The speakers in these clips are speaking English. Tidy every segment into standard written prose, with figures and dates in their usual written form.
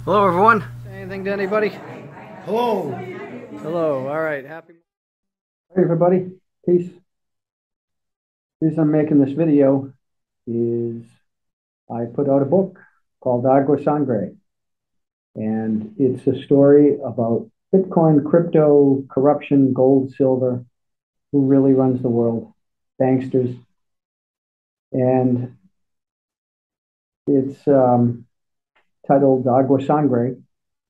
Hello, everyone. Say anything to anybody? Hello. Hello. All right. Happy. Hey everybody, peace. The reason I'm making this video is I put out a book called AGUA Sangre, and it's a story about Bitcoin, crypto, corruption, gold, silver, who really runs the world, banksters, and it's titled AGUA Sangre,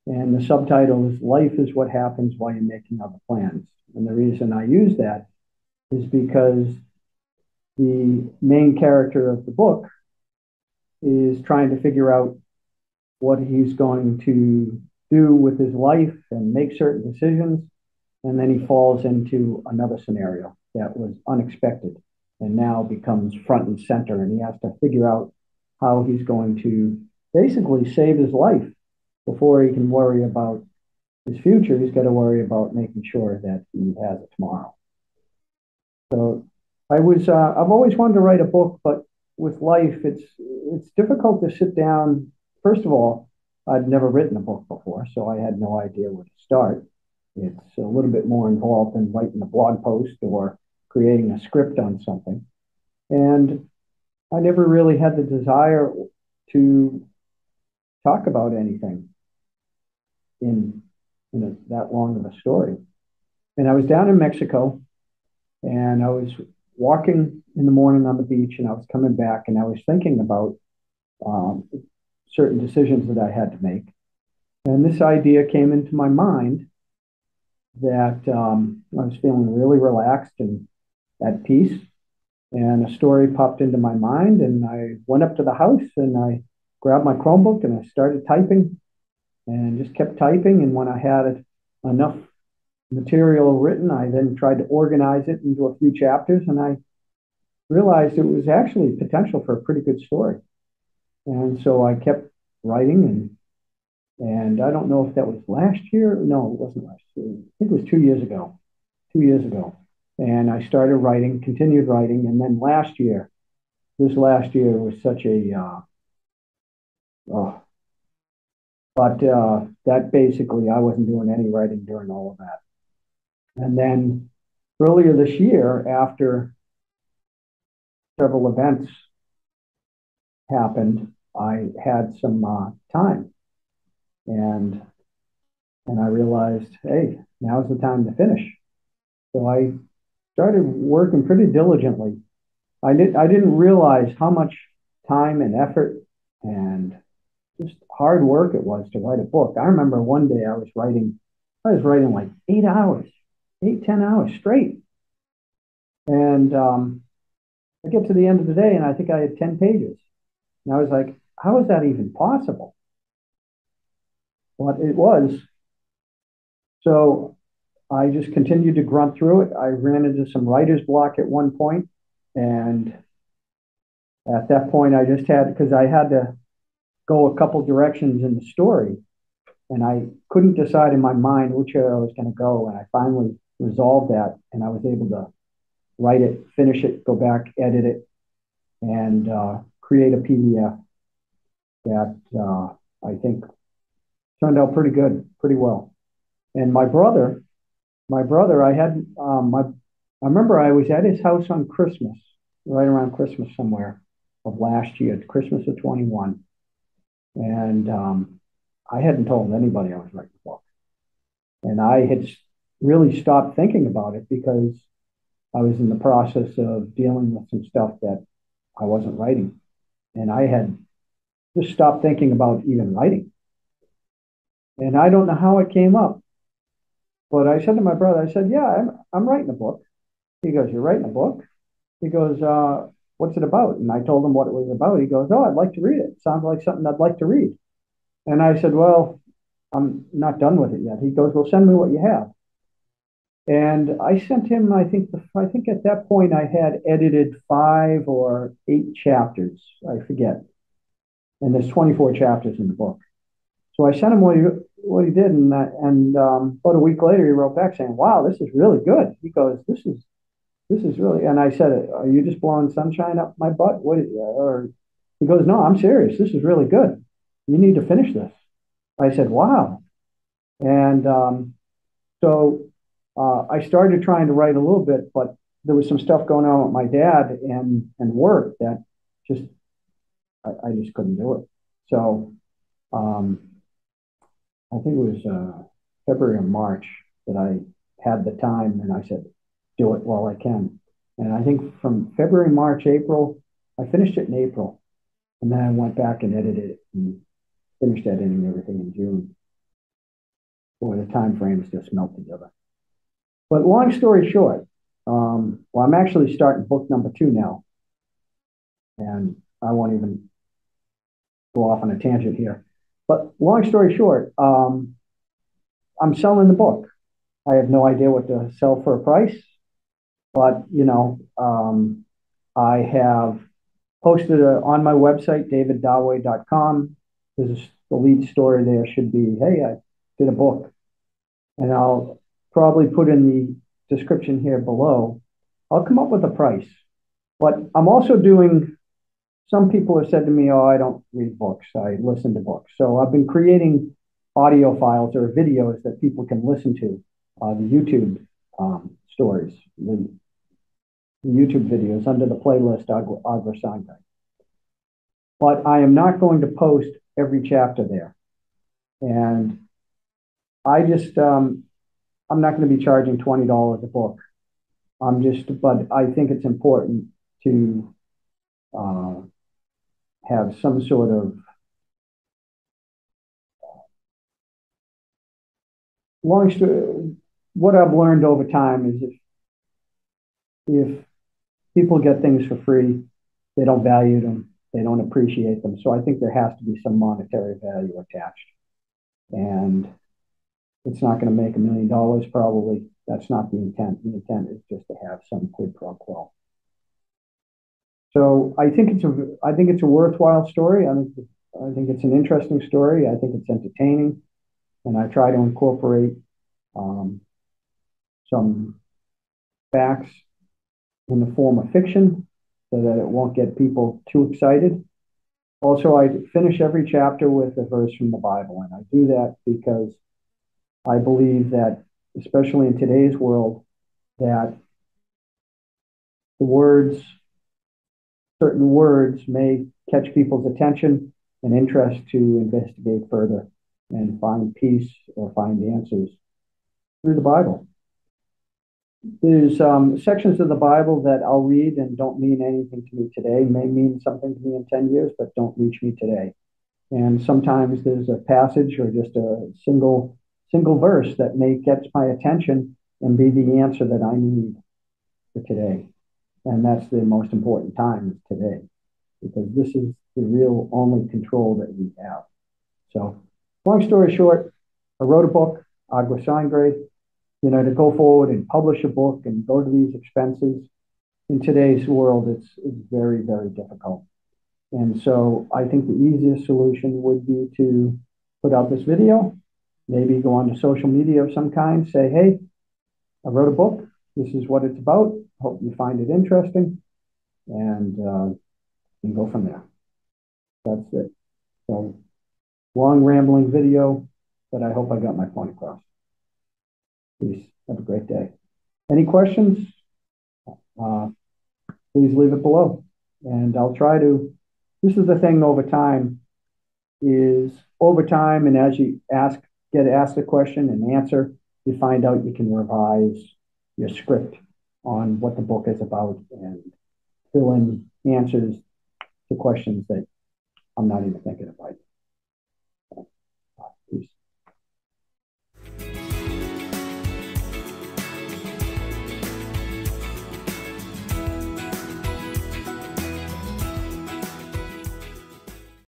and the subtitle is "Life is what happens while you're making other plans." And the reason I use that is because the main character of the book is trying to figure out what he's going to do with his life and make certain decisions. And then he falls into another scenario that was unexpected and now becomes front and center. And he has to figure out how he's going to basically save his life before he can worry about his future. He's got to worry about making sure that he has a tomorrow. So I've always wanted to write a book, but with life, it's difficult to sit down. First of all, I'd never written a book before, so I had no idea where to start. It's a little bit more involved than writing a blog post or creating a script on something. And I never really had the desire to talk about anything in, that long of a story. And I was down in Mexico, and I was walking in the morning on the beach, and I was coming back, and I was thinking about um, certain decisions that I had to make. And this idea came into my mind that I was feeling really relaxed and at peace. And a story popped into my mind, and I went up to the house and I grabbed my Chromebook and I started typing and just kept typing. And when I had enough material written, I then tried to organize it into a few chapters, and I realized it was actually potential for a pretty good story. And so I kept writing, and I don't know if that was last year. No, it wasn't last year. I think it was 2 years ago. 2 years ago. And I started writing, continued writing, and then this last year was such a oh, but that basically I wasn't doing any writing during all of that. And then earlier this year, after several events happened, I had some time, and I realized, hey, now's the time to finish. So I started working pretty diligently. I didn't realize how much time and effort and just hard work it was to write a book. I remember one day I was writing like 8 hours, 10 hours straight. And I get to the end of the day and I think I had 10 pages. And I was like, how is that even possible? But it was. So I just continued to grunt through it. I ran into some writer's block at one point, and at that point, I just had, because I had to go a couple directions in the story, and I couldn't decide in my mind which way I was going to go. And I finally resolved that, and I was able to write it, finish it, go back, edit it, and create a PDF that I think turned out pretty good, pretty well. And my brother, I remember I was at his house on Christmas, right around Christmas somewhere of last year, Christmas of 21. And I hadn't told anybody I was writing a book. And I had really stopped thinking about it because I was in the process of dealing with some stuff that I wasn't writing. And I had just stopped thinking about even writing. And I don't know how it came up, but I said to my brother, I said, yeah, I'm writing a book. He goes, you're writing a book? He goes, what's it about? And I told him what it was about. He goes, oh, I'd like to read it. Sounds like something I'd like to read. And I said, well, I'm not done with it yet. He goes, well, send me what you have. And I sent him, I think at that point I had edited 5 or 8 chapters. I forget. And there's 24 chapters in the book. So I sent him what he did, and about a week later he wrote back saying, "Wow, this is really good." He goes, "This is really," and I said, "Are you just blowing sunshine up my butt?" Or he goes, "No, I'm serious. This is really good. You need to finish this." I said, wow. And so I started trying to write a little bit, but there was some stuff going on with my dad and work that just, I just couldn't do it. So um, I think it was February or March that I had the time, and I said, do it while I can. And I think from February, March, April, I finished it in April. And then I went back and edited it and finished editing everything in June. Boy, the time frames just melt together. But long story short, well, I'm actually starting book number 2 now. And I won't even go off on a tangent here. But long story short, I'm selling the book. I have no idea what to sell for a price, but I have posted on my website, daviddawei.com. There's the lead story there should be, hey, I did a book. And I'll probably put in the description here below. I'll come up with a price. But I'm also doing, some people have said to me, oh, I don't read books, I listen to books. So I've been creating audio files or videos that people can listen to, the YouTube stories, the YouTube videos under the playlist AGUA SANGRE. But I am not going to post every chapter there. And I just, I'm not going to be charging $20 a book. But I think it's important to have some sort of long story. What I've learned over time is if people get things for free, they don't value them, they don't appreciate them. So I think there has to be some monetary value attached. And it's not going to make $1 million probably. That's not the intent. The intent is just to have some quid pro quo. So I think it's a worthwhile story. I think it's an interesting story. I think it's entertaining, and I try to incorporate some facts in the form of fiction so that it won't get people too excited. Also, I finish every chapter with a verse from the Bible, and I do that because I believe that, especially in today's world, that certain words may catch people's attention and interest to investigate further and find peace or find answers through the Bible. There's sections of the Bible that I'll read and don't mean anything to me today, may mean something to me in 10 years, but don't reach me today. And sometimes there's a passage or just a single verse that may catch my attention and be the answer that I need for today. And that's the most important time today, because this is the real only control that we have. So long story short, I wrote a book, AGUA SANGRE. To go forward and publish a book and go to these expenses in today's world, it's very, very difficult. And so I think the easiest solution would be to put out this video, maybe go on to social media of some kind, say, hey, I wrote a book. This is what it's about. Hope you find it interesting. And go from there. That's it. So long rambling video, but I hope I got my point across. Please have a great day. Any questions? Please leave it below. And I'll try to, this is the thing over time, and as you get asked a question and answer, you find out you can revise your script on what the book is about and fill in answers to questions that I'm not even thinking about.